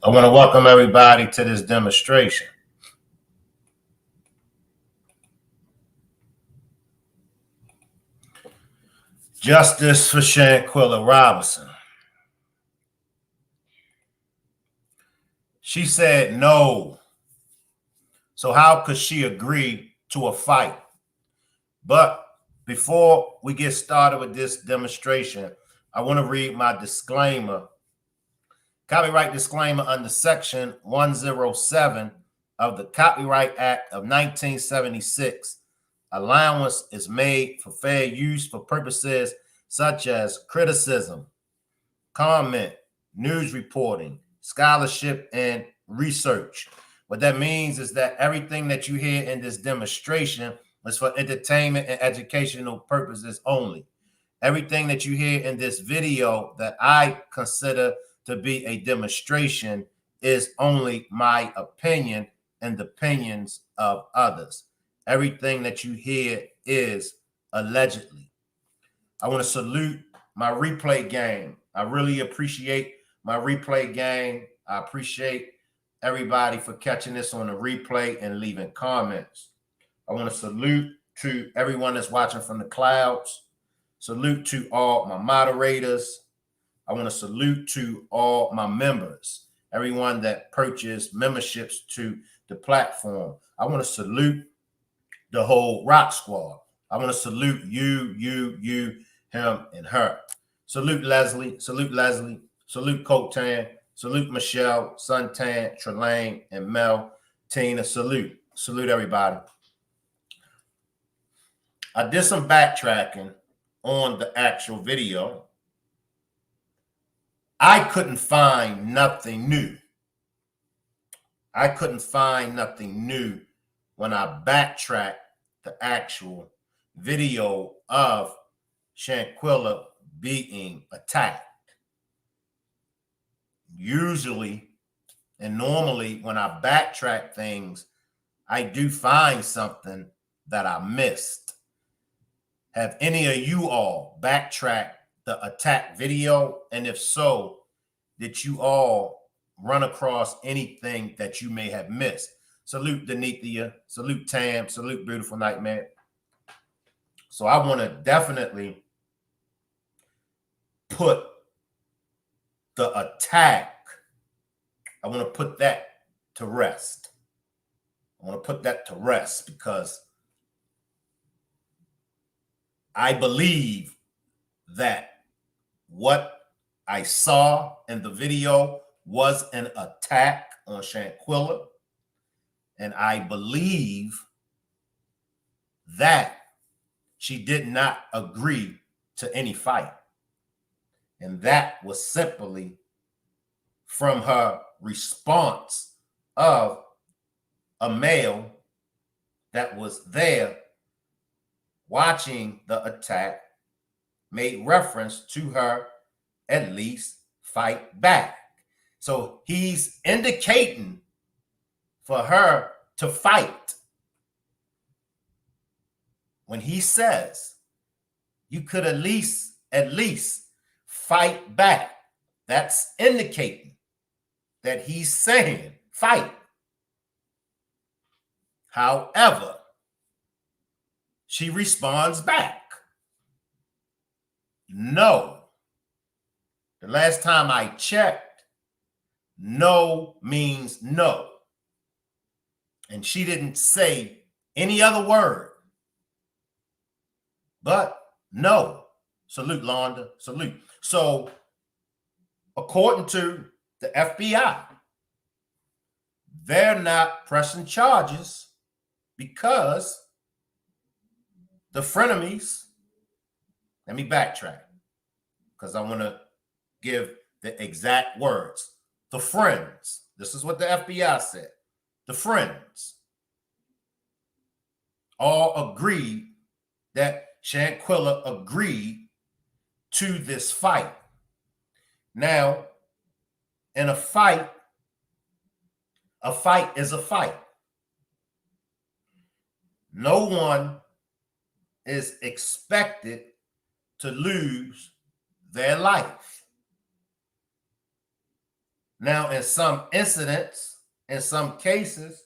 I want to welcome everybody to this demonstration. Justice for Shanquella Robinson. She said no. So how could she agree to a fight? But before we get started with this demonstration, I want to read my disclaimer. Copyright disclaimer under Section 107 of the Copyright Act of 1976. Allowance is made for fair use for purposes such as criticism, comment, news reporting, scholarship, and research. What that means is that everything that you hear in this demonstration is for entertainment and educational purposes only. Everything that you hear in this video that I consider to be a demonstration is only my opinion and the opinions of others. Everything that you hear is allegedly. I want to salute my replay gang. I really appreciate my replay gang. I appreciate everybody for catching this on the replay and leaving comments. I want to salute to everyone that's watching from the clouds. Salute to all my moderators. I want to salute to all my members, everyone that purchased memberships to the platform. I want to salute the whole Rock Squad. I want to salute you, him, and her. Salute Leslie, salute Cotan, salute Michelle, Suntan, Trelane, and Mel, Tina, salute everybody. I did some backtracking on the actual video. I couldn't find nothing new. I couldn't find nothing new when I backtracked the actual video of Shanquella being attacked. Usually and normally when I backtrack things, I do find something that I missed. Have any of you all backtracked the attack video? And if so, did you all run across anything that you may have missed? Salute Denithia, salute Tam, salute Beautiful Nightmare. So I want to definitely put the attack, I want to put that to rest. I want to put that to rest because I believe that what I saw in the video was an attack on Shanquella. And I believe that she did not agree to any fight. And that was simply from her response of a male that was there watching the attack made reference to her at least fight back. So he's indicating for her to fight. When he says you could at least fight back, that's indicating that he's saying fight. However, she responds back, no. The last time I checked, no means no. And she didn't say any other word but no. Salute, Londa, salute. So according to the FBI, they're not pressing charges because the frenemies, let me backtrack because I want to give the exact words. The friends, this is what the FBI said. The friends all agreed that Shanquella agreed to this fight. Now, in a fight is a fight. No one is expected to lose their life. Now, in some incidents, in some cases,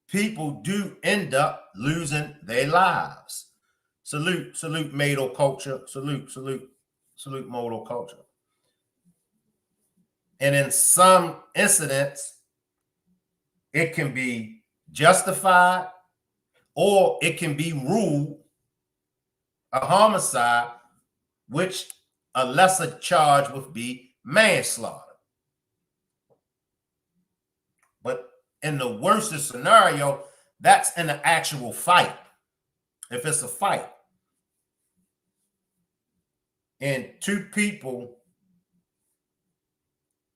people do end up losing their lives. Salute, salute Mado culture. Salute, salute, salute Modo culture. And in some incidents, it can be justified or it can be ruled a homicide, which a lesser charge would be manslaughter. But in the worst scenario, that's in an actual fight. If it's a fight and two people,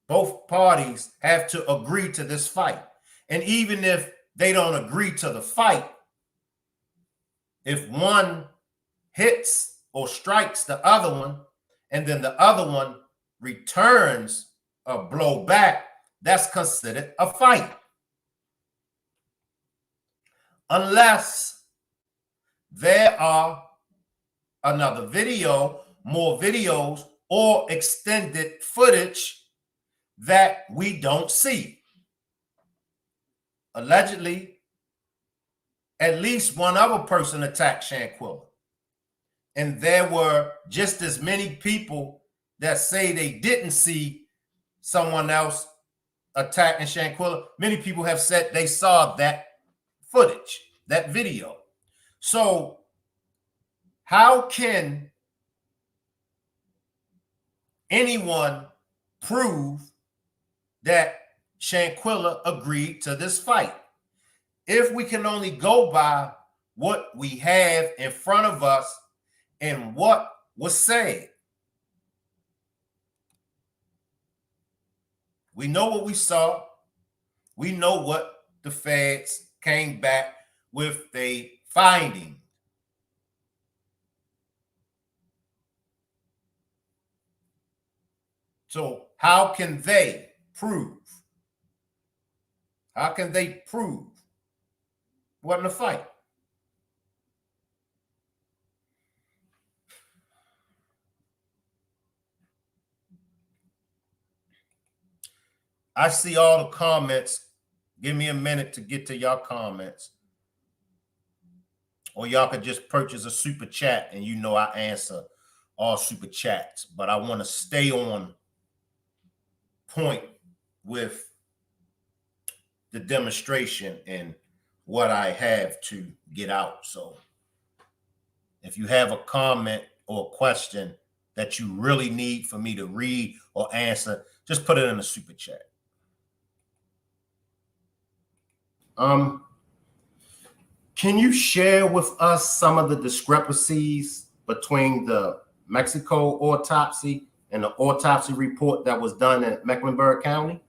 both parties have to agree to this fight. And even if they don't agree to the fight, if one hits or strikes the other one, and then the other one returns a blow back, that's considered a fight. Unless there are another video, more videos, or extended footage that we don't see. Allegedly, at least one other person attacked Shanquella. And there were just as many people that say they didn't see someone else attacking Shanquella. Many people have said they saw that footage, that video. So how can anyone prove that Shanquella agreed to this fight if we can only go by what we have in front of us and what was said? We know what we saw. We know what the feds came back with their finding. So how can they prove? How can they prove it wasn't a fight? I see all the comments. Give me a minute to get to y'all comments. Or y'all could just purchase a super chat and you know I answer all super chats. But I want to stay on point with the demonstration and what I have to get out. So if you have a comment or a question that you really need for me to read or answer, just put it in the super chat. Can you share with us some of the discrepancies between the Mexico autopsy and the autopsy report that was done in Mecklenburg County?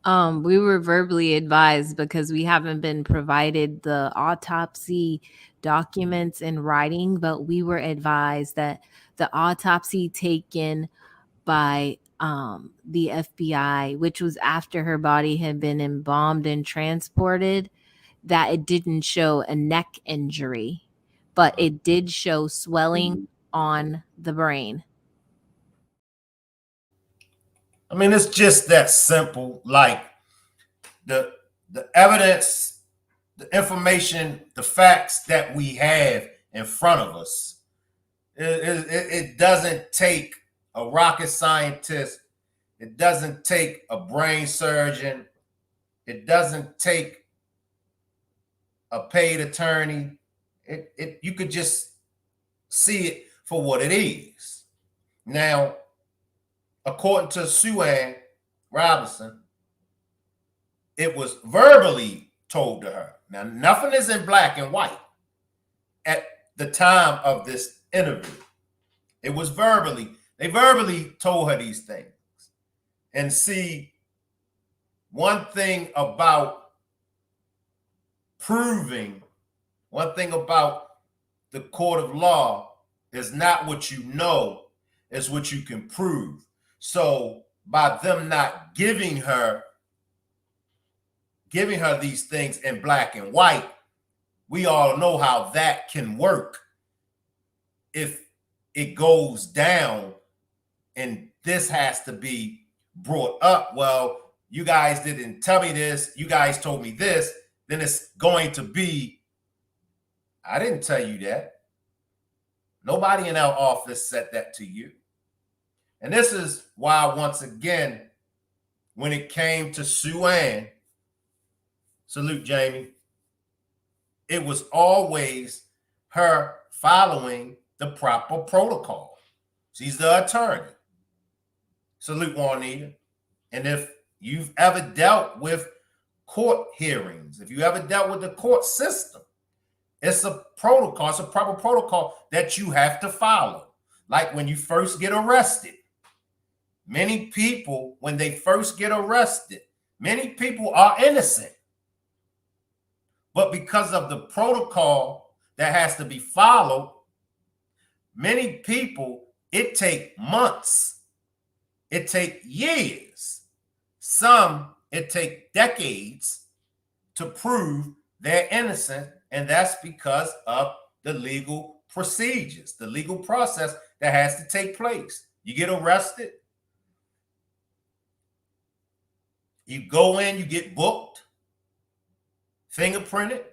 We were verbally advised because we haven't been provided the autopsy documents in writing, but we were advised that the autopsy taken by the FBI, which was after her body had been embalmed and transported, that it didn't show a neck injury, but it did show swelling on the brain. I mean, it's just that simple. Like the evidence, the information, the facts that we have in front of us. It doesn't take a rocket scientist. It doesn't take a brain surgeon. It doesn't take a paid attorney. You could just see it for what it is. Now, according to Sue Ann Robinson, it was verbally told to her. Now, nothing is in black and white at the time of this interview. It was verbally. They verbally told her these things. And see, one thing about proving, one thing about the court of law is not what you know, it's what you can prove. So by them not giving her these things in black and white, we all know how that can work if it goes down, and this has to be brought up, well, you guys didn't tell me this, you guys told me this, then it's going to be, I didn't tell you that. Nobody in our office said that to you. And this is why, once again, when it came to Sue Ann, salute Jamie, it was always her following the proper protocol. She's the attorney. Salute Juanita. And if you've ever dealt with court hearings, if you ever dealt with the court system, it's a protocol, it's a proper protocol that you have to follow. Like when you first get arrested, many people, when they first get arrested, many people are innocent. But because of the protocol that has to be followed, many people, it take months, it take years, some it take decades to prove they're innocent, and that's because of the legal procedures, the legal process that has to take place. You get arrested, you go in, you get booked, fingerprinted,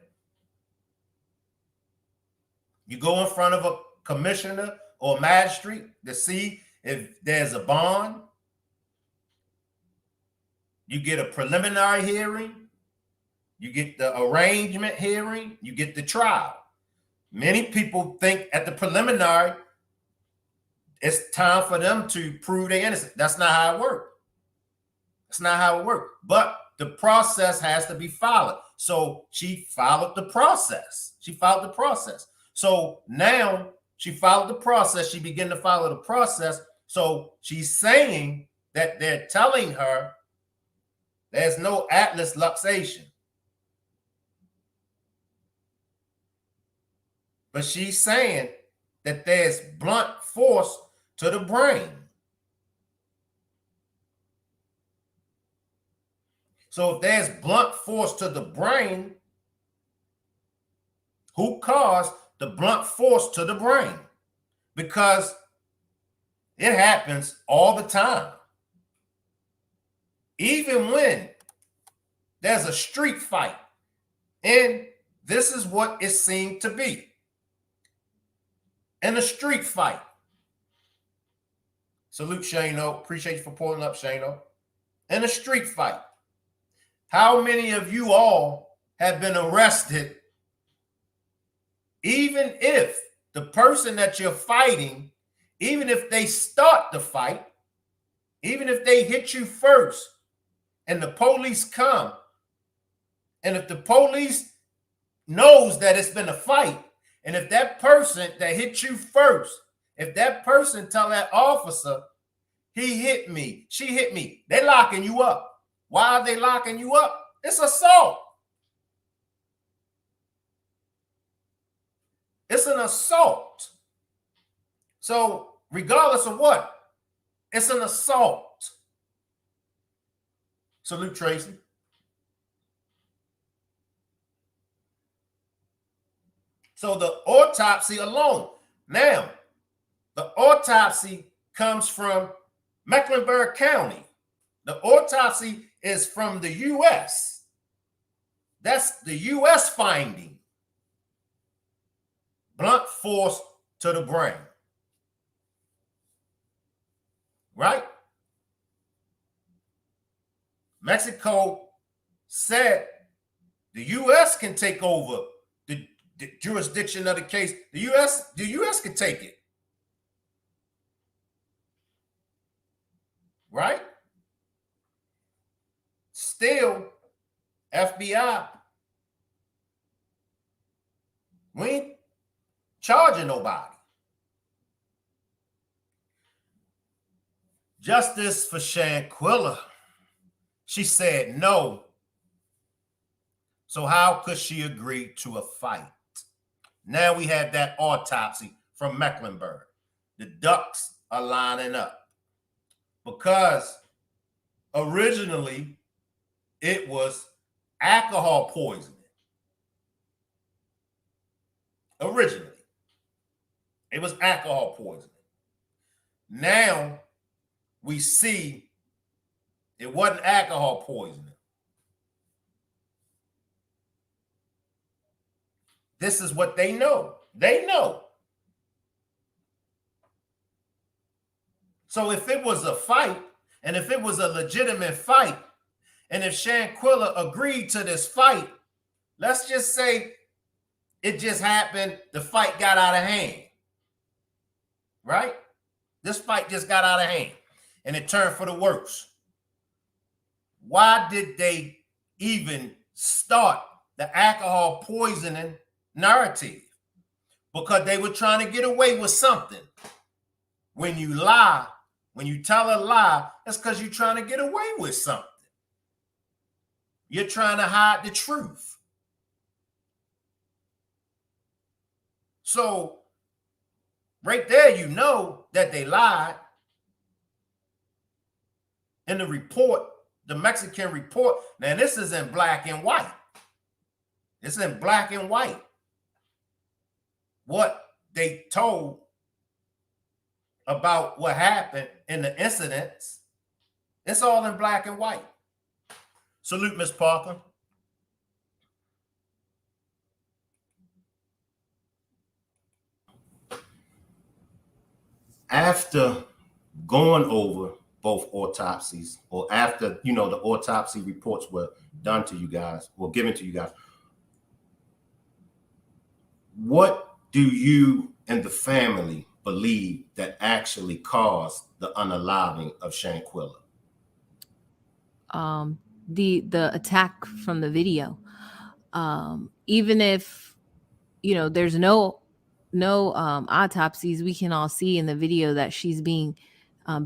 you go in front of a commissioner or a magistrate to see if there's a bond. You get a preliminary hearing, you get the arraignment hearing, you get the trial. Many people think at the preliminary, it's time for them to prove they're innocent. That's not how it works. That's not how it works. But the process has to be followed. So she followed the process. She followed the process. So now she followed the process. She began to follow the process. So she's saying that they're telling her there's no atlas luxation. But she's saying that there's blunt force to the brain. So if there's blunt force to the brain, who caused the blunt force to the brain? Because it happens all the time. Even when there's a street fight, and this is what it seemed to be. In a street fight. Salute Shano. Appreciate you for pulling up, Shano. In a street fight. How many of you all have been arrested, even if the person that you're fighting, even if they start the fight, even if they hit you first and the police come, and if the police knows that it's been a fight, and if that person that hit you first, if that person tell that officer, he hit me, she hit me, they're locking you up. Why are they locking you up? It's assault. It's an assault. So regardless of what, it's an assault. Salute Tracy. So the autopsy alone. Now, the autopsy comes from Mecklenburg County. The autopsy is from the U.S. That's the U.S. finding. Blunt force to the brain. Right? Mexico said the U.S. can take over the jurisdiction of the case. The U.S. can take it. Right? Still, FBI, we ain't charging nobody. Justice for Shanquella, she said no. So how could she agree to a fight? Now we have that autopsy from Mecklenburg. The ducks are lining up because originally it was alcohol poisoning. Originally, it was alcohol poisoning. Now we see It wasn't alcohol poisoning. This is what they know. They know. So if it was a fight, and if it was a legitimate fight, and if Shanquella agreed to this fight, let's just say it just happened, the fight got out of hand, right? This fight just got out of hand, and it turned for the worse. Why did they even start the alcohol poisoning narrative? Because they were trying to get away with something. When you lie, when you tell a lie, that's because you're trying to get away with something. You're trying to hide the truth. So right there, you know that they lied. In the report, the Mexican report, now this is in black and white. It's in black and white. What they told about what happened in the incidents, it's all in black and white. Salute, Ms. Parker. After going over both autopsies, or after, the autopsy reports were done to you guys, or given to you guys, what do you and the family believe that actually caused the unaliving of Shanquella? The attack from the video. Even if there's no autopsies, we can all see in the video that she's being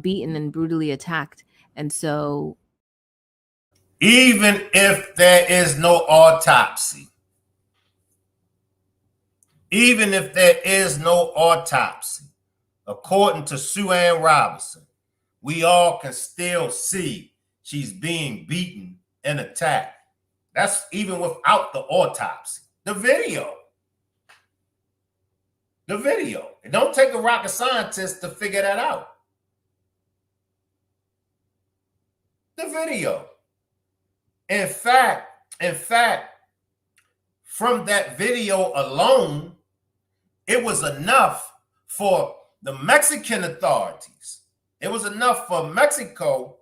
beaten and brutally attacked. And so even if there is no autopsy, according to Sue Ann Robinson, we all can still see she's being beaten and attacked. That's even without the autopsy. The video. It don't take a rocket scientist to figure that out. The video. In fact, from that video alone, it was enough for the Mexican authorities. It was enough for Mexico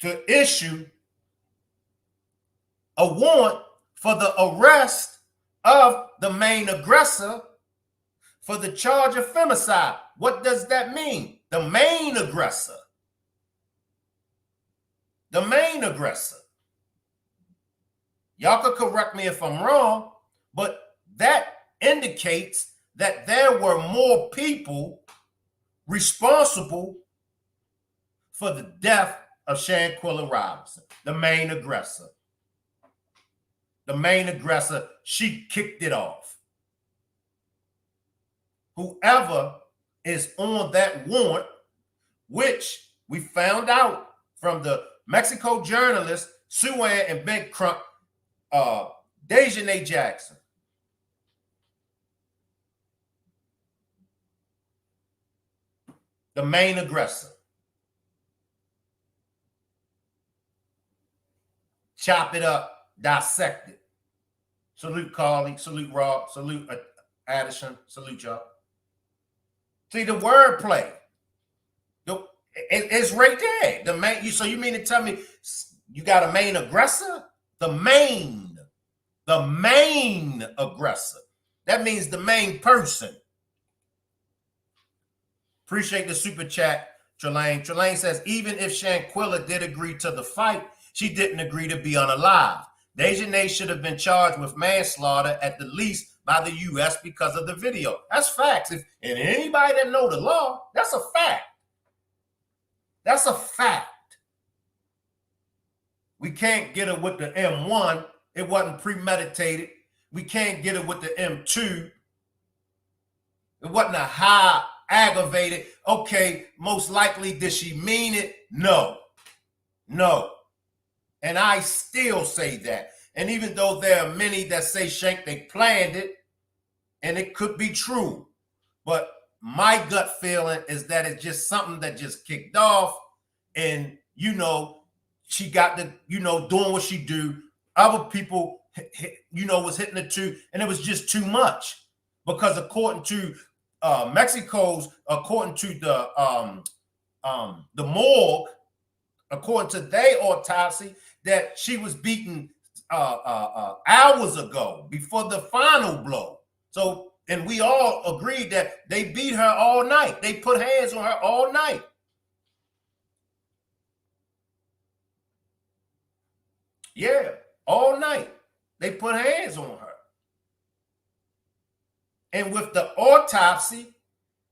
to issue a warrant for the arrest of the main aggressor for the charge of femicide. What does that mean? The main aggressor. The main aggressor. Y'all could correct me if I'm wrong, but that indicates that there were more people responsible for the death of Shanquella Robinson, the main aggressor. The main aggressor, she kicked it off. Whoever is on that warrant, which we found out from the Mexico journalist Sue Ann and Ben Crump, Dejanay Jackson. The main aggressor. Chop it up, dissect it. Salute Carly, salute Rob, salute Addison, salute y'all. See the wordplay. It's right there. The main. So you mean to tell me you got a main aggressor? The main aggressor. That means the main person. Appreciate the super chat, Trelane. Trelane says, even if Shanquella did agree to the fight, she didn't agree to be unalive. Dejanay should have been charged with manslaughter at the least by the U.S. because of the video. That's facts. And anybody that know the law, that's a fact. That's a fact. We can't get it with the M1. It wasn't premeditated. We can't get it with the M2. It wasn't a high aggravated. Okay, most likely, did she mean it? No. And I still say that. And even though there are many that say Shank, they planned it, and it could be true. But my gut feeling is that it's just something that just kicked off, and she got to doing what she do. Other people was hitting it too, and it was just too much, because according to according to the morgue, according to their autopsy, that she was beaten hours ago before the final blow. So, and we all agreed that they beat her all night. They put hands on her all night. Yeah, all night. They put hands on her. And with the autopsy,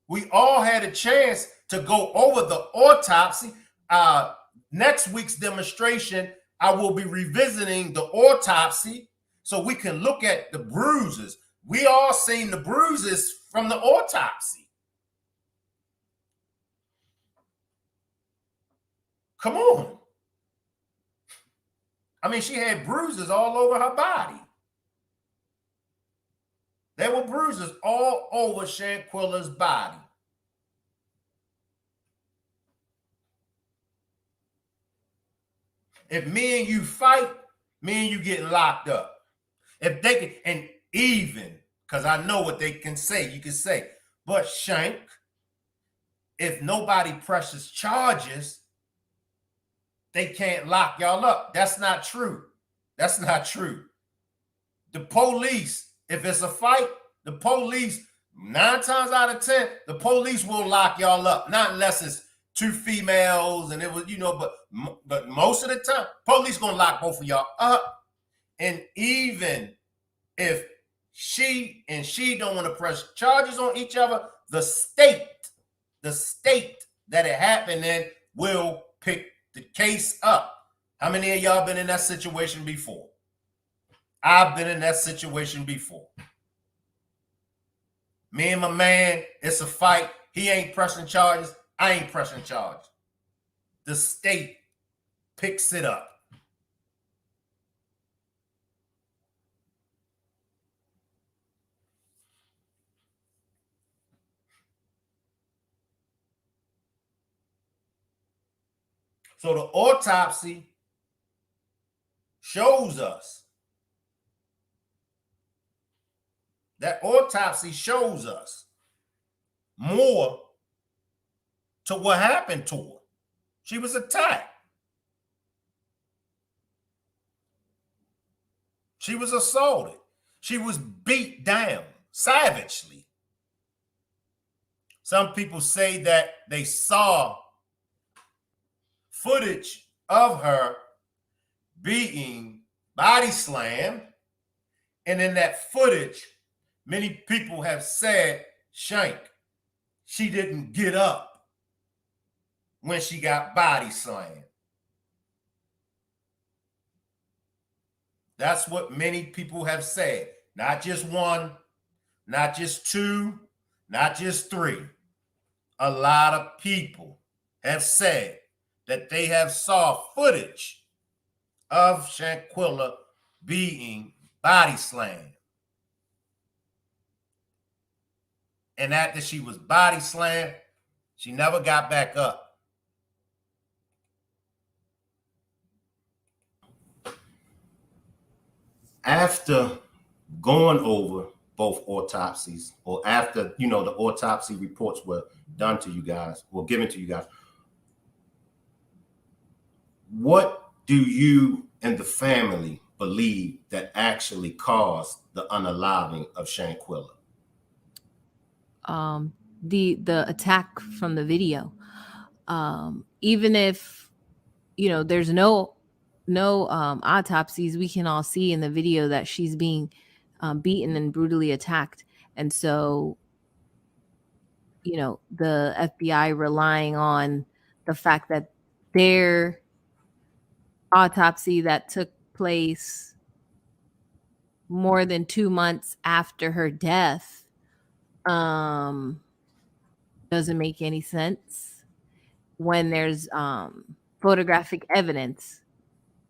we all had a chance to go over the autopsy. Next week's demonstration, I will be revisiting the autopsy so we can look at the bruises. We all seen the bruises from the autopsy. Come on. I mean, she had bruises all over her body. There were bruises all over Shanquella's body. If me and you fight, me and you getting locked up. If they can, and even, because I know what they can say, you can say, but Shank, if nobody presses charges, they can't lock y'all up. That's not true. That's not true. The police, if it's a fight, the police, 9 times out of 10, the police will lock y'all up. Not unless it's 2 females and it was, but most of the time, police gonna lock both of y'all up. And even if she don't want to press charges on each other, the state that it happened in will pick the case up. How many of y'all been in that situation before? I've been in that situation before. Me and my man, it's a fight. He ain't pressing charges. I ain't pressing charges. The state picks it up. So the autopsy shows us. That autopsy shows us more to what happened to her. She was attacked. She was assaulted. She was beat down savagely. Some people say that they saw footage of her being body slammed. And in that footage, many people have said, Shank, she didn't get up when she got body slammed. That's what many people have said. Not just one, not just two, not just three. A lot of people have said that they have saw footage of Shanquella being body slammed. And after she was body slammed, she never got back up. After going over both autopsies, or after, the autopsy reports were done to you guys, or given to you guys, what do you and the family believe that actually caused the unaliving of Shanquella? The attack from the video. Even if there's no autopsies, we can all see in the video that she's being beaten and brutally attacked. And so the FBI relying on the fact that their autopsy that took place more than 2 months after her death doesn't make any sense when there's photographic evidence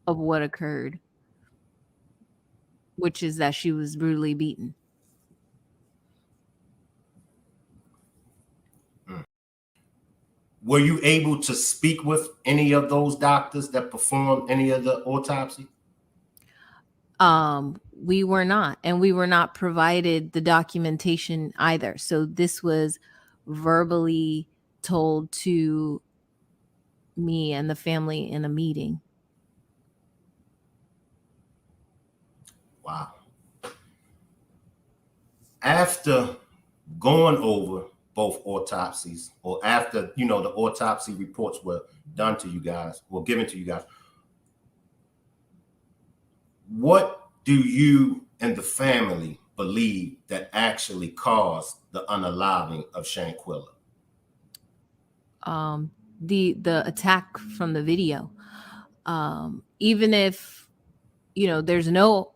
of what occurred, which is that she was brutally beaten. were you able to speak with any of those doctors that performed any of the autopsy? We were not, and we were not provided the documentation either. So this was verbally told to me and the family in a meeting. Wow. After going over both autopsies, or after, the autopsy reports were done to you guys, or given to you guys, what do you and the family believe that actually caused the unaliving of Shanquella? The attack from the video. Even if there's no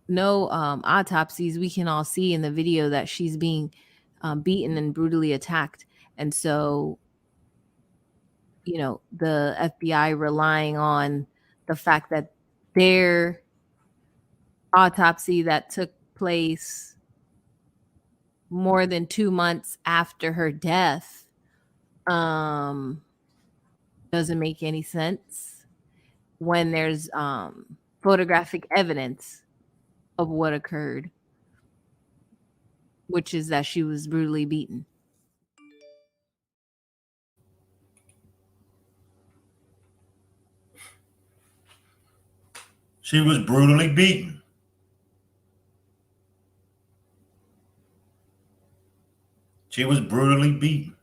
autopsies, we can all see in the video that she's being beaten and brutally attacked. And so the FBI relying on the fact that their autopsy that took place more than 2 months after her death doesn't make any sense when there's photographic evidence of what occurred, which is that she was brutally beaten. She was brutally beaten. She was brutally beaten.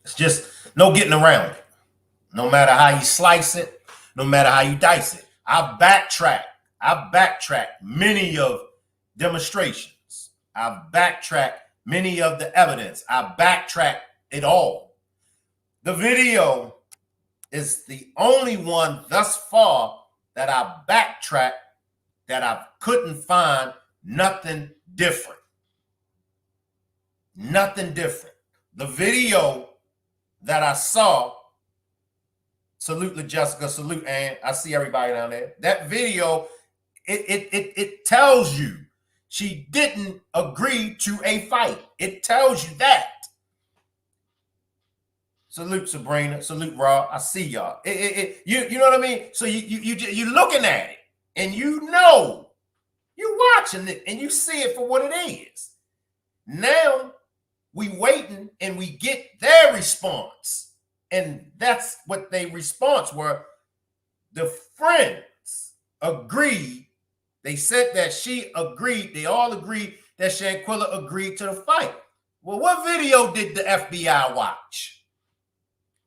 It's just no getting around it. No matter how you slice it, no matter how you dice it. I've backtracked many of demonstrations. I've backtracked many of the evidence. I backtracked it all. The video is the only one thus far that I backtracked that I couldn't find nothing different. Nothing different. The video that I saw, salute LaJessica, salute Ann, I see everybody down there. That video, it tells you she didn't agree to a fight. It tells you that. Salute Sabrina, salute Raw. I see y'all. You know what I mean? So you're looking at it, and you're watching it, and you see it for what it is. Now we waiting, and we get their response, and that's what their response were. The friends agreed. They said that she agreed. They all agreed that Shanquella agreed to the fight. Well, what video did the FBI watch?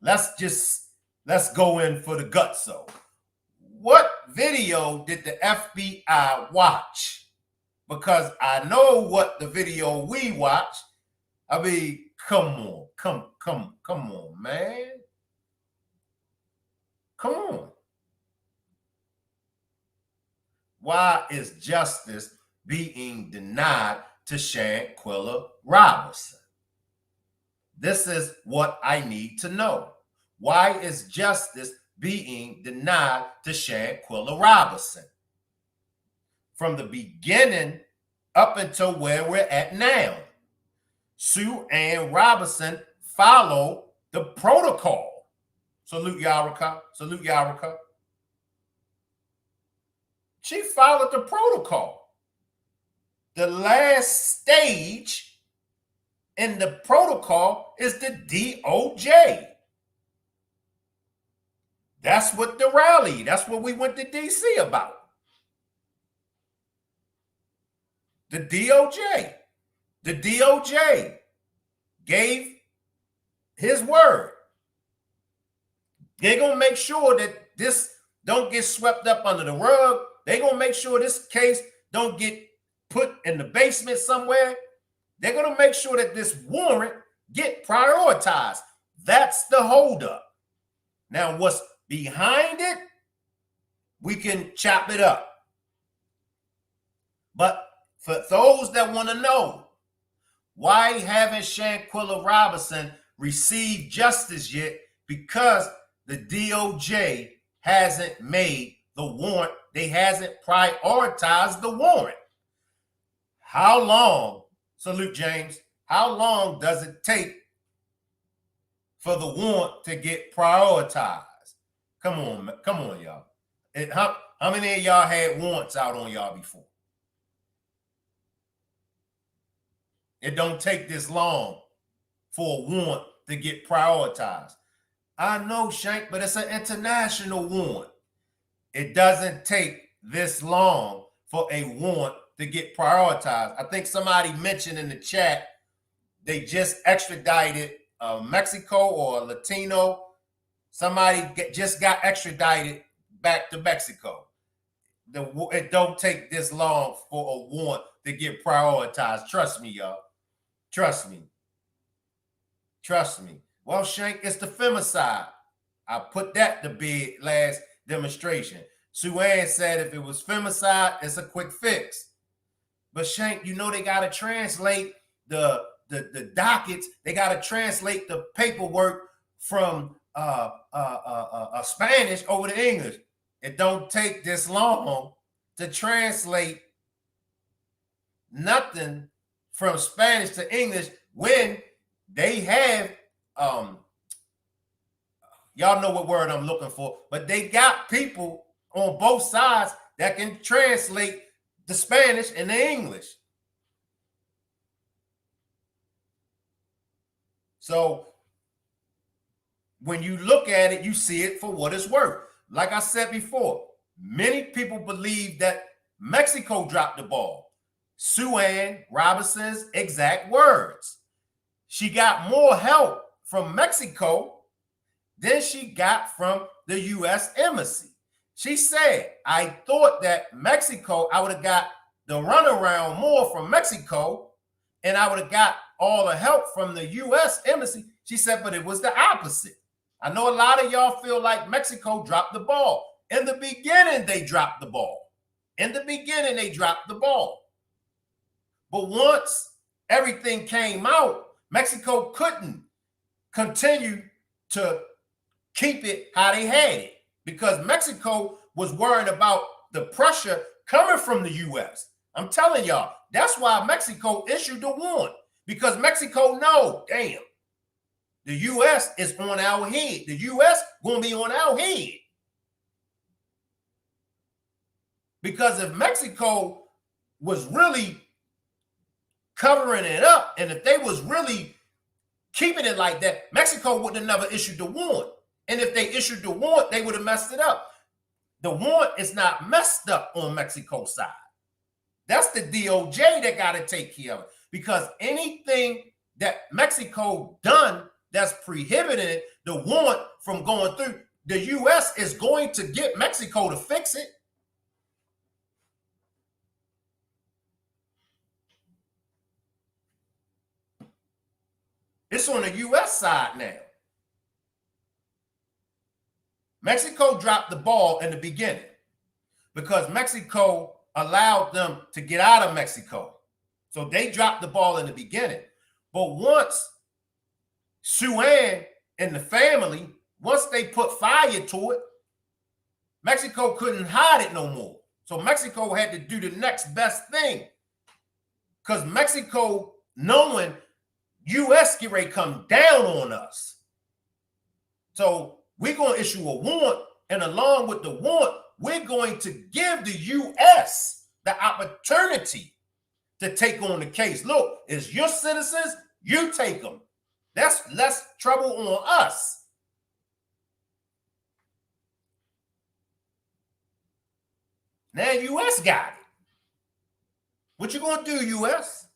Let's go in for the guts. So, what video did the FBI watch? Because I know what the video we watched. I mean, come on, man. Come on. Why is justice being denied to Shanquella Robinson? This is what I need to know. Why is justice being denied to Shanquella Robinson? From the beginning up until where we're at now, Sue Ann Robinson followed the protocol. Salute Yarika. Salute Yarika. She followed the protocol. The last stage in the protocol is the DOJ. That's what the rally, that's what we went to DC about. The DOJ. The DOJ gave his word. They're going to make sure that this don't get swept up under the rug. They're going to make sure this case don't get put in the basement somewhere. They're going to make sure that this warrant get prioritized. That's the holdup. Now, what's behind it, we can chop it up. But for those that want to know, why haven't Shanquella Robinson received justice yet? Because the DOJ hasn't made the warrant. They hasn't prioritized the warrant. how long, salute James, how long does it take for the warrant to get prioritized? Come on, y'all. How many of y'all had warrants out on y'all before? It don't take this long for a warrant to get prioritized. I know, Shank, but it's an international warrant. It doesn't take this long for a warrant to get prioritized. I think somebody mentioned in the chat they just extradited Mexico or Latino. Somebody just got extradited back to Mexico. It don't take this long for a warrant to get prioritized. Trust me, y'all. Trust me. Trust me. Well, Shank, it's the femicide. I put that to bed last demonstration. Sue Ann said if it was femicide, it's a quick fix. But Shank, you know they got to translate the dockets. They got to translate the paperwork from Spanish over to English. It don't take this long to translate nothing from Spanish to English when they have y'all know what word I'm looking for, but they got people on both sides that can translate the Spanish and the English. So when you look at it, you see it for what it's worth. Like I said before, many people believe that Mexico dropped the ball. Sue Ann Robinson's exact words. She got more help from Mexico than she got from the U.S. Embassy. She said, I thought that Mexico, I would have got the runaround more from Mexico, and I would have got all the help from the U.S. Embassy. She said, but it was the opposite. I know a lot of y'all feel like Mexico dropped the ball. In the beginning, they dropped the ball. In the beginning, they dropped the ball. But once everything came out, Mexico couldn't continue to keep it how they had it because Mexico was worried about the pressure coming from the U.S. I'm telling y'all, that's why Mexico issued the warrant, because Mexico know, damn, the U.S. is on our head. The U.S. going to be on our head. Because if Mexico was really covering it up, and if they was really keeping it like that, Mexico would have never issued the warrant. And if they issued the warrant, they would have messed it up. The warrant is not messed up on Mexico's side. That's the DOJ that got to take care of it. Because anything that Mexico done that's prohibited the warrant from going through, the U.S. is going to get Mexico to fix it. It's on the U.S. side now. Mexico dropped the ball in the beginning because Mexico allowed them to get out of Mexico. So they dropped the ball in the beginning. But once Sue Ann and the family, once they put fire to it, Mexico couldn't hide it no more. So Mexico had to do the next best thing. Because Mexico, knowing U.S. get ready to come down on us. So we're going to issue a warrant, and along with the warrant, we're going to give the U.S. the opportunity to take on the case. Look, it's your citizens, you take them. That's less trouble on us. Now U.S. got it. What you going to do, U.S.?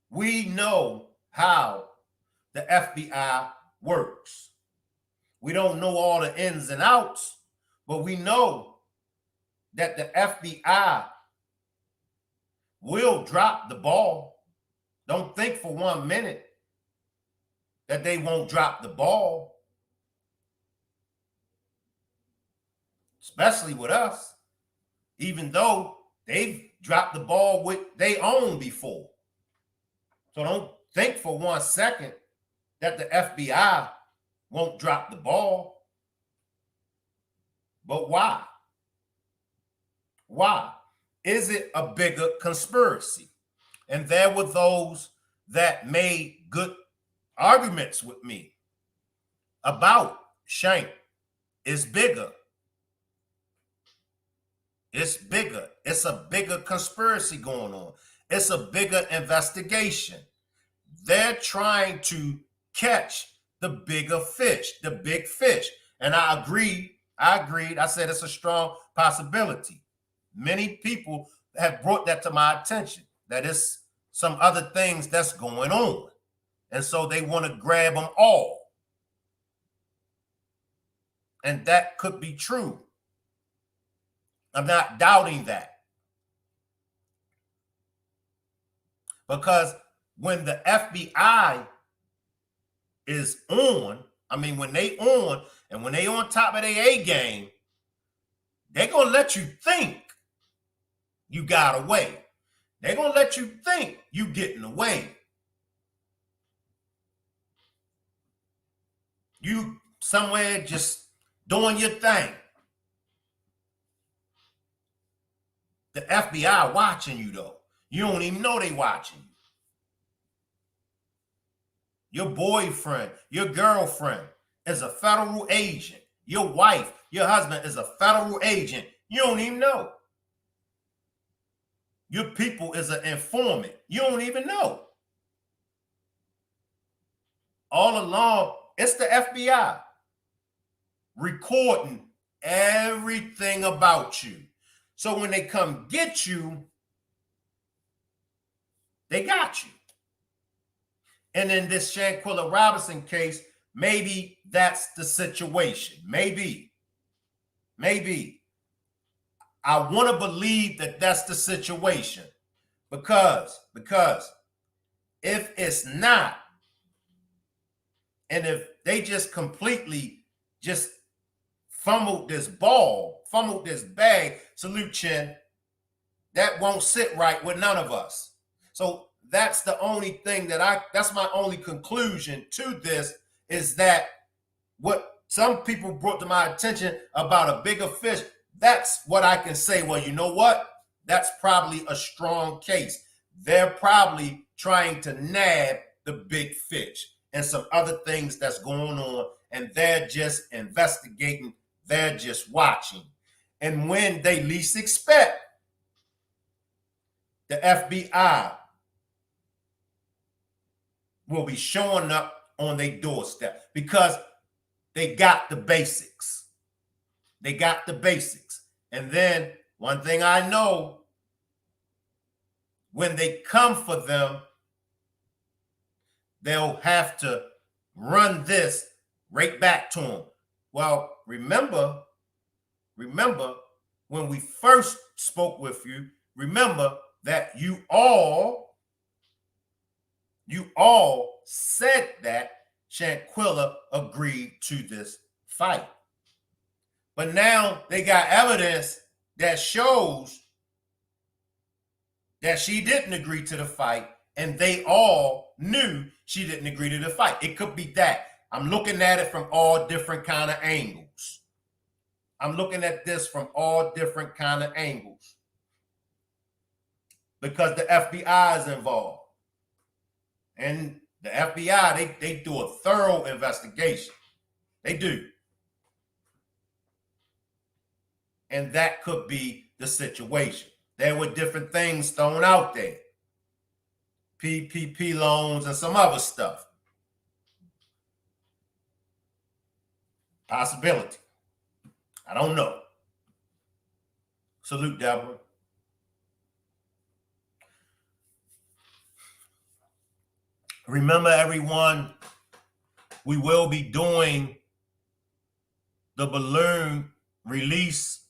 We know how the FBI works. We don't know all the ins and outs, but we know that the FBI will drop the ball. Don't think for 1 minute that they won't drop the ball, especially with us, even though they've dropped the ball with their own before. So don't think for 1 second that the FBI won't drop the ball. But why? Why? is it a bigger conspiracy? And there were those that made good arguments with me about Shank. It's bigger. It's bigger. It's a bigger conspiracy going on. It's a bigger investigation. They're trying to catch the bigger fish, the big fish. And I agreed. I said it's a strong possibility. Many people have brought that to my attention, that it's some other things that's going on. And so they want to grab them all. And that could be true. I'm not doubting that. Because when the FBI is on, I mean, when they on and when they on top of their A game, they're going to let you think you got away. They're going to let you think you getting away. You somewhere just doing your thing. The FBI watching you, though. You don't even know they watching you. Your boyfriend, your girlfriend is a federal agent. Your wife, your husband is a federal agent. You don't even know. Your people is an informant. You don't even know. All along, it's the FBI recording everything about you. So when they come get you, they got you. And in this Shanquella Robinson case, maybe that's the situation. Maybe. I want to believe that that's the situation because if it's not, and if they just completely just fumbled this ball, fumbled this bag, salute Chin, that won't sit right with none of us. So that's the only thing that's my only conclusion to this, is that what some people brought to my attention about a bigger fish, that's what I can say. Well, you know what? That's probably a strong case. They're probably trying to nab the big fish and some other things that's going on, and they're just investigating. They're just watching. And when they least expect, the FBI will be showing up on their doorstep because they got the basics. They got the basics. And then one thing I know, when they come for them, they'll have to run this right back to them. Well, remember when we first spoke with you, remember that you all said that Shanquella agreed to this fight. But now they got evidence that shows that she didn't agree to the fight, and they all knew she didn't agree to the fight. It could be that. I'm looking at it from all different kind of angles. I'm looking at this from all different kind of angles because the FBI is involved. And the FBI, they do a thorough investigation. They do. And that could be the situation. There were different things thrown out there. PPP loans and some other stuff. Possibility. I don't know. Salute, Deborah. Remember, everyone, we will be doing the balloon release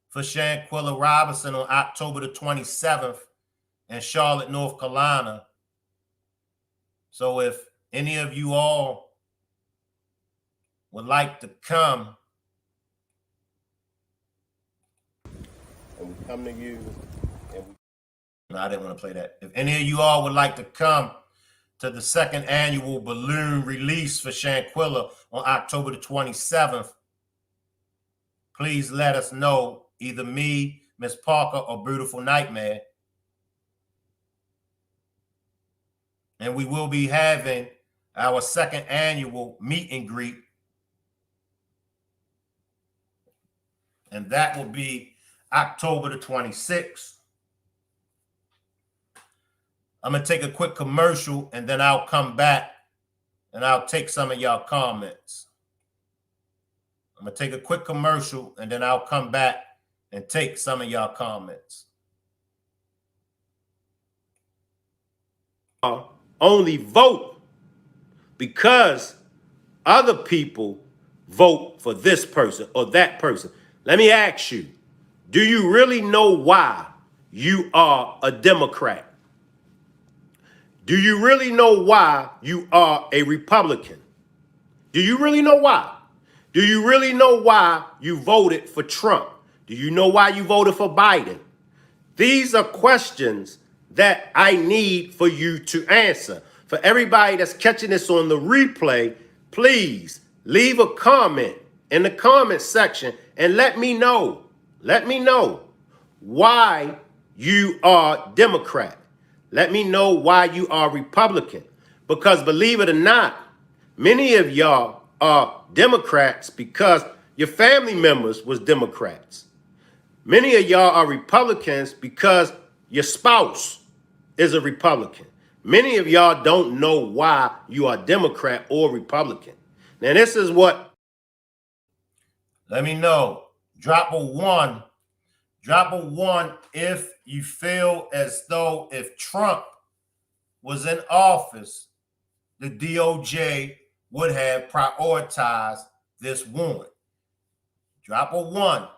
for Shanquella Robinson on October the 27th in Charlotte, North Carolina. So if any of you all would like to come, and we come to you, and no, I didn't want to play that. If any of you all would like to come to the second annual balloon release for Shanquella on October the 27th, please let us know. Either me, Miss Parker or Beautiful Nightmare. And we will be having our second annual meet and greet. And that will be October the 26th. I'm going to take a quick commercial and then I'll come back and I'll take some of y'all comments. I'm going to take a quick commercial and then I'll come back and take some of y'all comments. Only vote because other people vote for this person or that person. Let me ask you, do you really know why you are a Democrat? Do you really know why you are a Republican? Do you really know why? Do you really know why you voted for Trump? Do you know why you voted for Biden? These are questions that I need for you to answer. For everybody that's catching this on the replay, please leave a comment in the comment section and let me know. Let me know why you are Democrat. Let me know why you are Republican. Because believe it or not, many of y'all are Democrats because your family members was Democrats. Many of y'all are Republicans because your spouse is a Republican. Many of y'all don't know why you are Democrat or Republican. Now, this is what. Let me know. Drop a one. Drop a one if you feel as though if Trump was in office, the DOJ would have prioritized this warrant. Drop a one.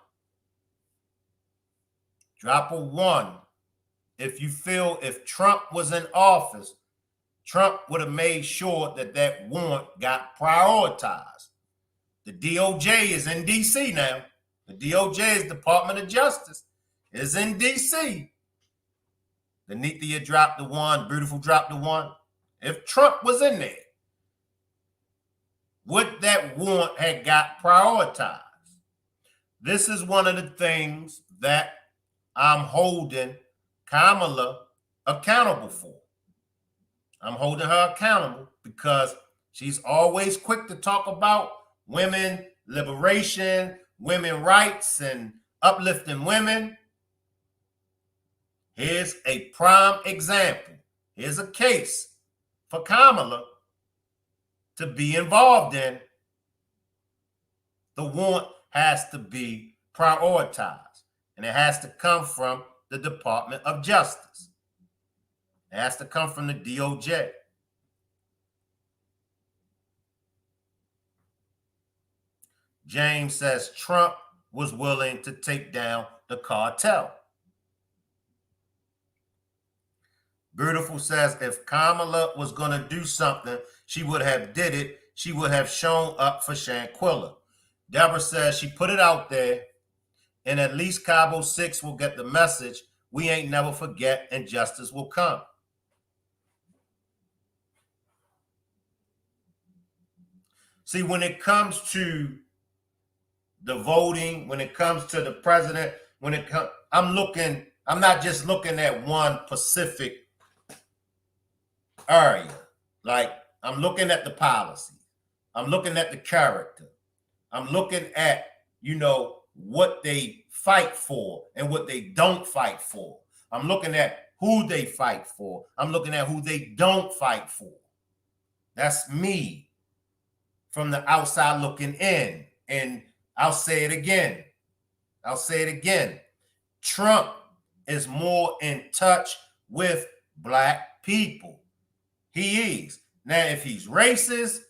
Drop a one. If you feel if Trump was in office, Trump would have made sure that that warrant got prioritized. The DOJ is in D.C. now. The DOJ is Department of Justice is in D.C. Denithia dropped the one. Beautiful dropped the one. If Trump was in there, would that warrant have got prioritized? This is one of the things that I'm holding Kamala accountable for. I'm holding her accountable because she's always quick to talk about women liberation, women rights, and uplifting women. Here's a prime example. Here's a case for Kamala to be involved in. The warrant has to be prioritized, and it has to come from the Department of Justice. It has to come from the DOJ. James says Trump was willing to take down the cartel. Beautiful says if Kamala was going to do something, she would have did it. She would have shown up for Shanquella. Deborah says she put it out there, and at least Cabo 6 will get the message. We ain't never forget, and justice will come. See, when it comes to the voting, when it comes to the president, I'm not just looking at one specific area. Like, I'm looking at the policy. I'm looking at the character. I'm looking at, what they fight for and what they don't fight for. I'm looking at who they fight for. I'm looking at who they don't fight for. That's me from the outside looking in. And I'll say it again. Trump is more in touch with Black people. He is. Now, if he's racist,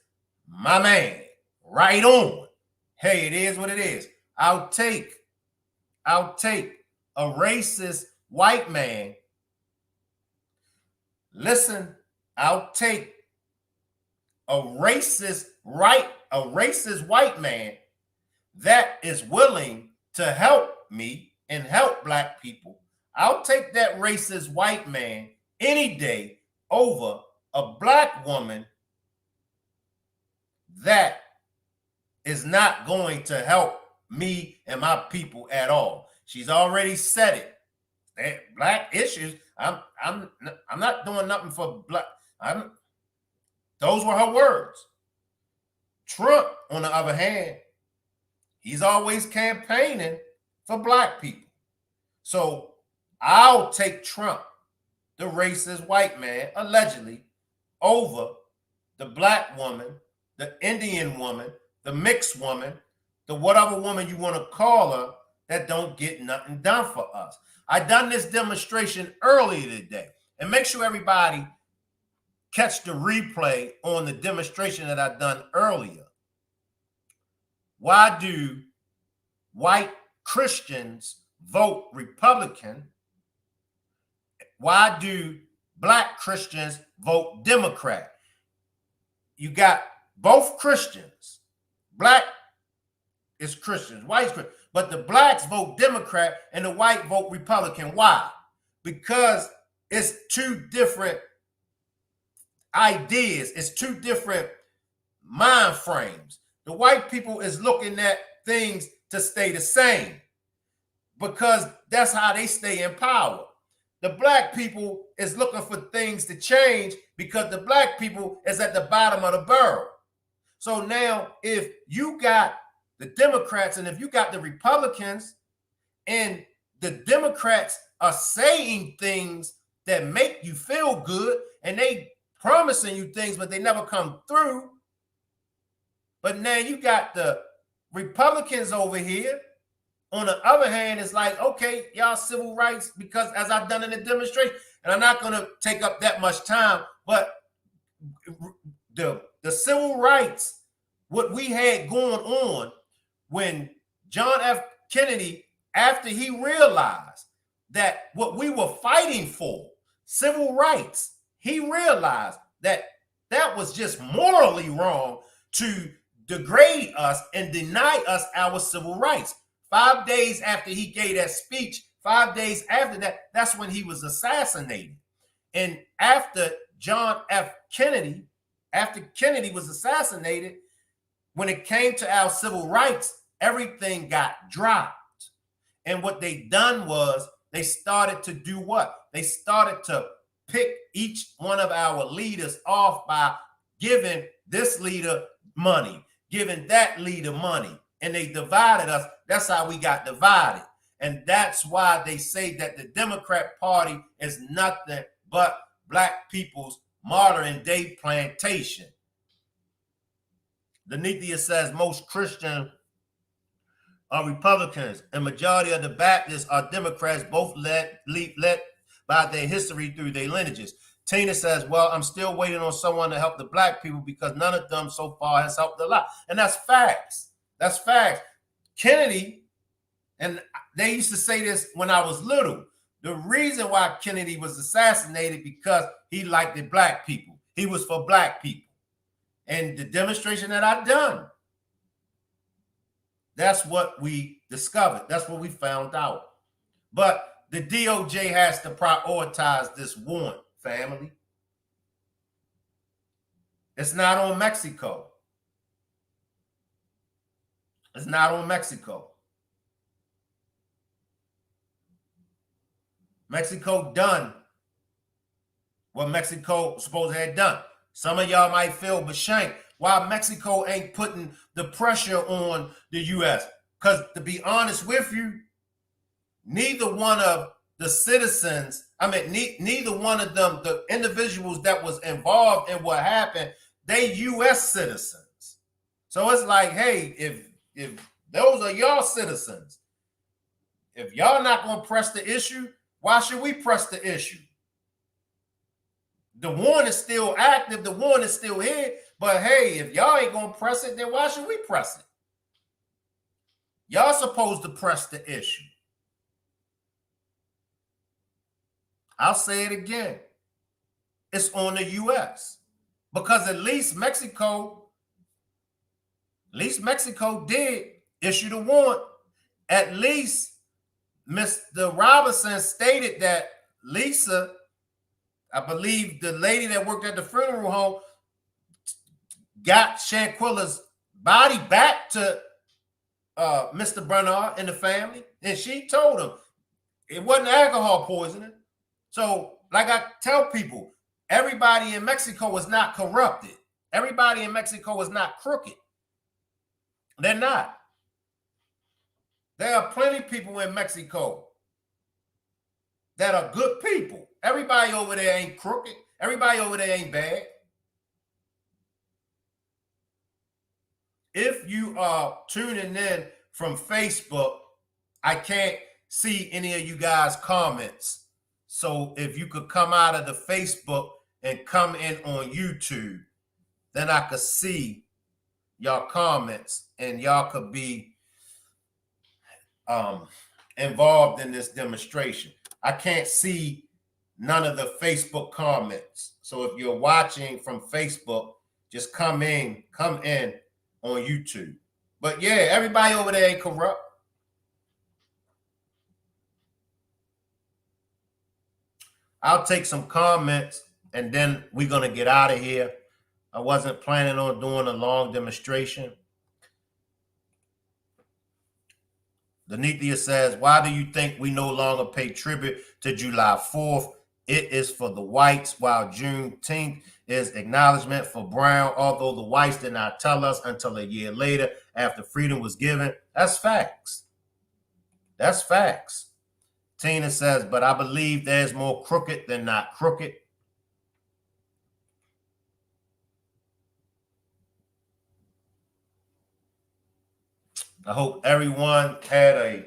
my man, right on. Hey, it is what it is. I'll take a racist white man. Listen, I'll take a racist white man that is willing to help me and help Black people. I'll take that racist white man any day over a Black woman that is not going to help me and my people at all. She's already said it. Black issues. I'm not doing nothing for black. Those were her words. Trump, on the other hand, he's always campaigning for black people. So I'll take Trump, the racist white man, allegedly, over the black woman, the Indian woman, the mixed woman, the whatever woman you want to call her, that don't get nothing done for us. I done this demonstration earlier today, and make sure everybody catch the replay on the demonstration that I done earlier. Why do white Christians vote Republican? Why do black Christians vote Democrat? You got both Christians. Black is Christians, white is Christian. But the blacks vote Democrat and the white vote Republican. Why? Because it's two different ideas. It's two different mind frames. The white people is looking at things to stay the same because that's how they stay in power. The black people is looking for things to change because the black people is at the bottom of the barrel. So now if you got the Democrats and if you got the Republicans and the Democrats are saying things that make you feel good and they promising you things, but they never come through. But now you got the Republicans over here. On the other hand, it's like, okay, y'all civil rights, because as I've done in the demonstration, and I'm not going to take up that much time, but the civil rights, what we had going on when John F. Kennedy, after he realized that what we were fighting for, civil rights, he realized that that was just morally wrong to degrade us and deny us our civil rights. 5 days after he gave that speech, 5 days after that, that's when he was assassinated. And after John F. Kennedy, after Kennedy was assassinated, when it came to our civil rights, everything got dropped. And what they done was they started to do what? They started to pick each one of our leaders off by giving this leader money, giving that leader money. And they divided us. That's how we got divided. And that's why they say that the Democrat Party is nothing but black people's modern day plantation. Lenithia says most Christians are Republicans and majority of the Baptists are Democrats, both led by their history through their lineages. Tina says, well, I'm still waiting on someone to help the black people because none of them so far has helped a lot. And that's facts. That's facts. Kennedy, and they used to say this when I was little, the reason why Kennedy was assassinated because he liked the black people. He was for black people. And the demonstration that I've done, that's what we discovered. That's what we found out. But the DOJ has to prioritize this warrant, family. It's not on Mexico. It's not on Mexico. Mexico done what Mexico supposed to have done. Some of y'all might feel ashamed why Mexico ain't putting the pressure on the U.S. Because to be honest with you, neither one of the citizens, neither one of them, the individuals that was involved in what happened, they U.S. citizens. So it's like, hey, if those are y'all citizens, if y'all not going to press the issue, why should we press the issue? The warrant is still active. The warrant is still here. But hey, if y'all ain't going to press it, then why should we press it? Y'all supposed to press the issue. I'll say it again. It's on the U.S. Because at least Mexico did issue the warrant. At least Mr. Robinson stated that Lisa, I believe the lady that worked at the funeral home, got Shanquella's body back to Mr. Bernard and the family, and she told him it wasn't alcohol poisoning. So, like I tell people, everybody in Mexico is not corrupted. Everybody in Mexico is not crooked. They're not. There are plenty of people in Mexico that are good people. Everybody over there ain't crooked. Everybody over there ain't bad. If you are tuning in from Facebook, I can't see any of you guys' comments. So if you could come out of the Facebook and come in on YouTube, then I could see y'all comments and y'all could be involved in this demonstration. I can't see none of the Facebook comments. So if you're watching from Facebook, just come in on YouTube. But yeah, everybody over there ain't corrupt. I'll take some comments and then we're going to get out of here. I wasn't planning on doing a long demonstration. Denithia says, why do you think we no longer pay tribute to July 4th? It is for the whites, while Juneteenth is acknowledgement for Brown, although the whites did not tell us until a year later after freedom was given. That's facts. That's facts. Tina says, but I believe there's more crooked than not crooked. I hope everyone had a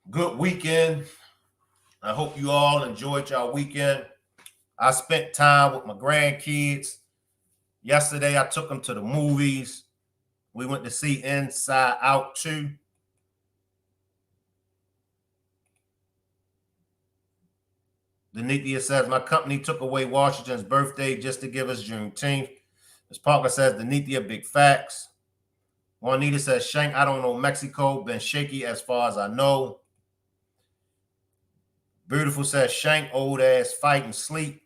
good weekend. I hope you all enjoyed your weekend. I spent time with my grandkids. Yesterday, I took them to the movies. We went to see Inside Out 2. Denithia says, my company took away Washington's birthday just to give us Juneteenth. Ms. Parker says, Denithia, big facts. Juanita says, Shank, I don't know Mexico. Been shaky as far as I know. Beautiful says, Shank, old ass, fight and sleep.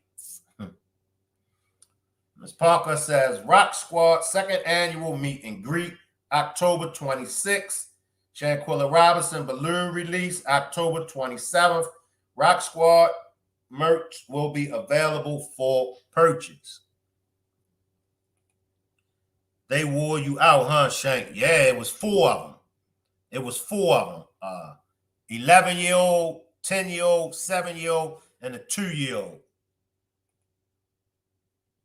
Ms. Parker says, Rock Squad, second annual meet and greet, October 26th. Shanquella Robinson balloon release, October 27th. Rock Squad merch will be available for purchase. They wore you out, huh, Shank? Yeah, it was 4 of them. It was 4 of them. 11-year-old, 10-year-old, 7-year-old, and a 2-year-old.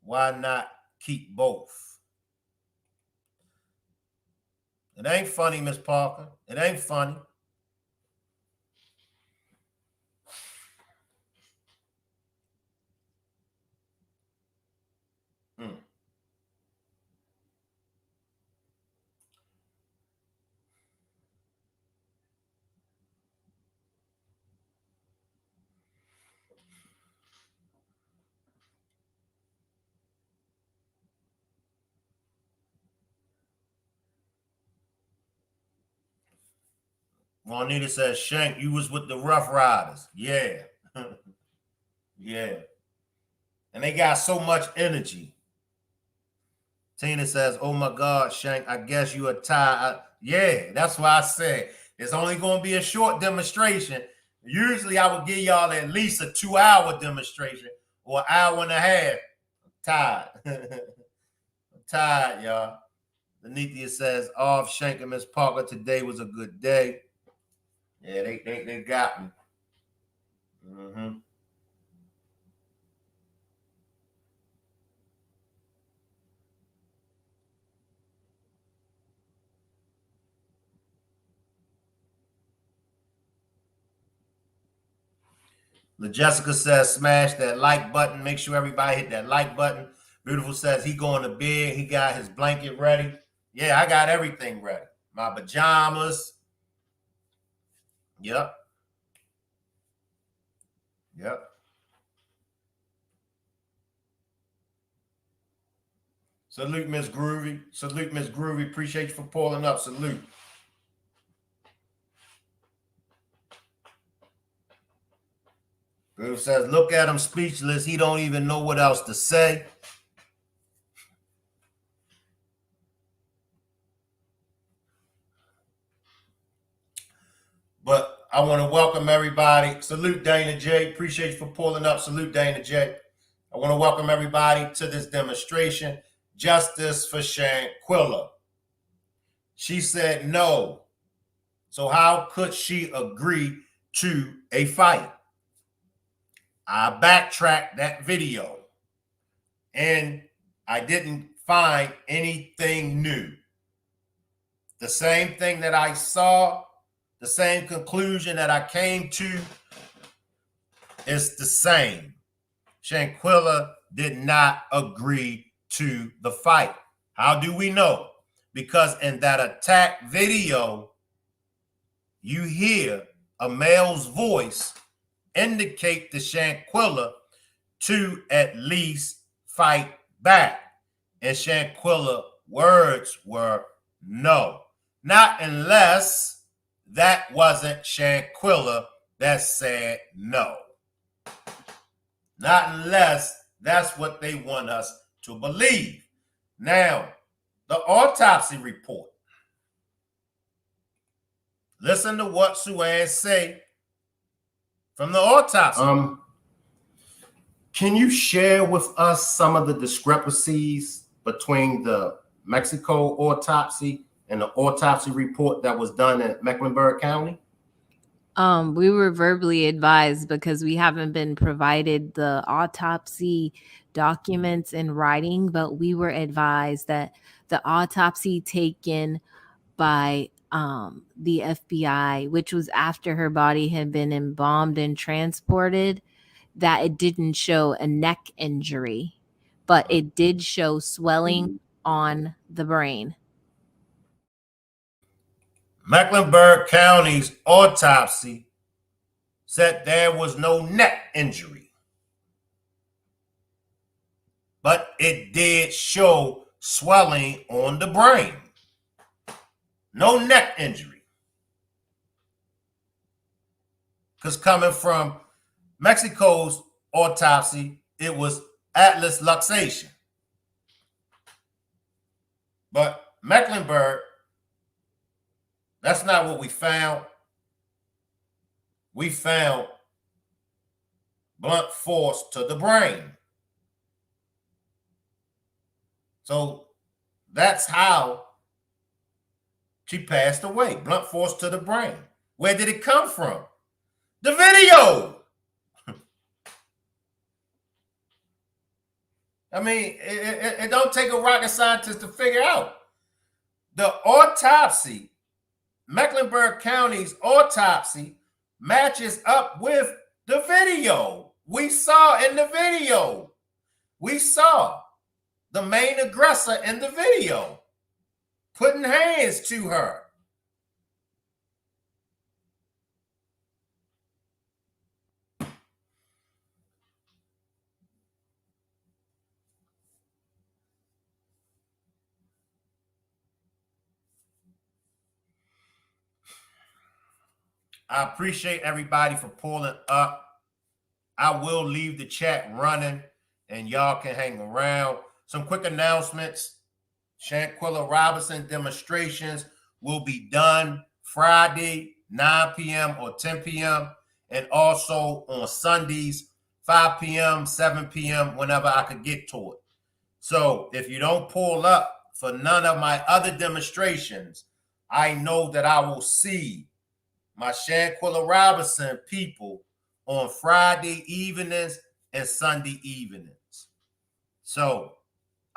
Why not keep both? It ain't funny, Miss Parker. It ain't funny. Juanita says, Shank, you was with the Rough Riders. Yeah. Yeah. And they got so much energy. Tina says, oh my God, Shank, I guess you are tired. Yeah, that's why I said it's only going to be a short demonstration. Usually I would give y'all at least a 2-hour demonstration or an hour and a half. I'm tired. I'm tired, y'all. Denithia says, off Shank and Miss Parker, today was a good day. Yeah, they got me. Mm-hmm. LaJessica says, smash that like button. Make sure everybody hit that like button. Beautiful says, he going to bed. He got his blanket ready. Yeah, I got everything ready. My pajamas. Yep. Yep. Salute, Miss Groovy. Salute, Miss Groovy. Appreciate you for pulling up. Salute. Beautiful says, look at him speechless. He don't even know what else to say. I want to welcome everybody. Salute Dana J. Appreciate you for pulling up. Salute Dana J. I want to welcome everybody to this demonstration. Justice for Shanquella. She said no. So how could she agree to a fight? I backtracked that video and I didn't find anything new. The same thing that I saw, the same conclusion that I came to is the same. Shanquella did not agree to the fight. How do we know? Because in that attack video, you hear a male's voice indicate to Shanquella to at least fight back. And Shanquella's words were no. Not unless that wasn't Shanquella that said no. Not unless that's what they want us to believe. Now, the autopsy report. Listen to what Suann say from the autopsy. Can you share with us some of the discrepancies between the Mexico autopsy and the autopsy report that was done in Mecklenburg County? We were verbally advised because we haven't been provided the autopsy documents in writing, but we were advised that the autopsy taken by the FBI, which was after her body had been embalmed and transported, that it didn't show a neck injury, but it did show swelling on the brain. Mecklenburg County's autopsy said there was no neck injury, but it did show swelling on the brain. No neck injury. Because coming from Mexico's autopsy, it was atlas luxation. But Mecklenburg, that's not what we found. We found blunt force to the brain. So that's how she passed away. Blunt force to the brain. Where did it come from? The video. I mean, it don't take a rocket scientist to figure out. The autopsy, Mecklenburg County's autopsy, matches up with the video. We saw in the video. We saw the main aggressor in the video putting hands to her. I appreciate everybody for pulling up. I will leave the chat running and y'all can hang around. Some quick announcements. Shanquella Robinson demonstrations will be done Friday, 9 p.m. or 10 p.m. and also on Sundays, 5 p.m., 7 p.m., whenever I could get to it. So if you don't pull up for none of my other demonstrations, I know that I will see my Shanquella Robinson people on Friday evenings and Sunday evenings. So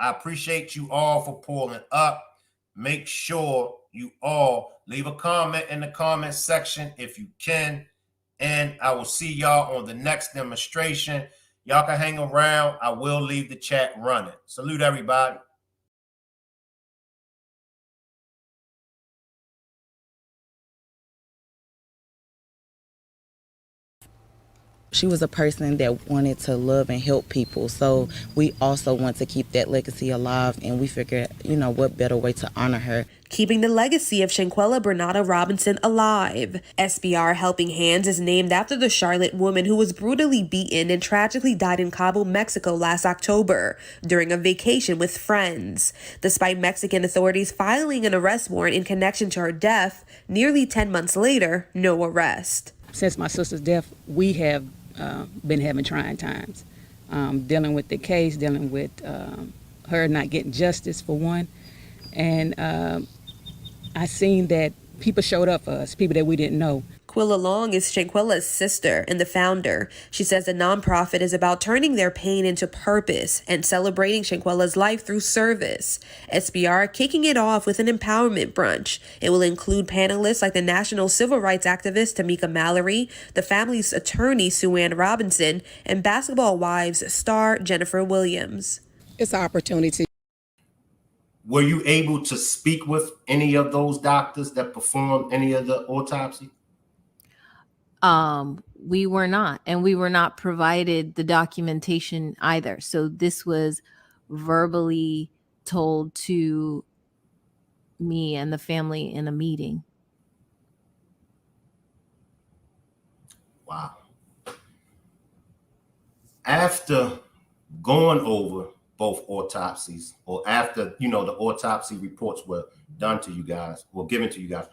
I appreciate you all for pulling up. Make sure you all leave a comment in the comment section if you can. And I will see y'all on the next demonstration. Y'all can hang around. I will leave the chat running. Salute everybody. She was a person that wanted to love and help people. So we also want to keep that legacy alive, and we figured, what better way to honor her. Keeping the legacy of Shanquella Bernardo Robinson alive. SBR Helping Hands is named after the Charlotte woman who was brutally beaten and tragically died in Cabo, Mexico last October during a vacation with friends. Despite Mexican authorities filing an arrest warrant in connection to her death, nearly 10 months later, no arrest. Since my sister's death, we have been having trying times, dealing with the case, dealing with her not getting justice for one. And I seen that people showed up for us, people that we didn't know. Quilla Long is Shanquella's sister and the founder. She says the nonprofit is about turning their pain into purpose and celebrating Shanquella's life through service. SBR kicking it off with an empowerment brunch. It will include panelists like the national civil rights activist Tamika Mallory, the family's attorney Sue Ann Robinson, and Basketball Wives star Jennifer Williams. It's an opportunity. Were you able to speak with any of those doctors that performed any of the autopsy? We were not, and we were not provided the documentation either. So this was verbally told to me and the family in a meeting. Wow. After going over both autopsies, or after, the autopsy reports were done to you guys, or given to you guys,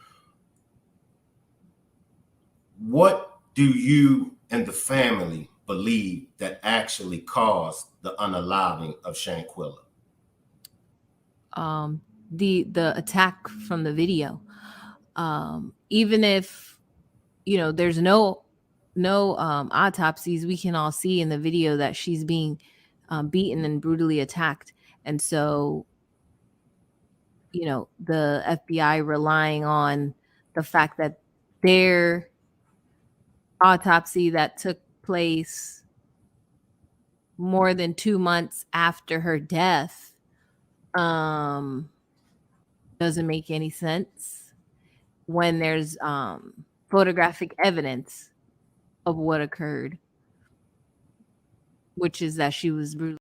what do you and the family believe that actually caused the unaliving of Shanquella? The attack from the video. Even if there's no autopsies, we can all see in the video that she's being beaten and brutally attacked. And so the FBI relying on the fact that their autopsy that took place more than 2 months after her death doesn't make any sense when there's photographic evidence of what occurred, which is that she was brutally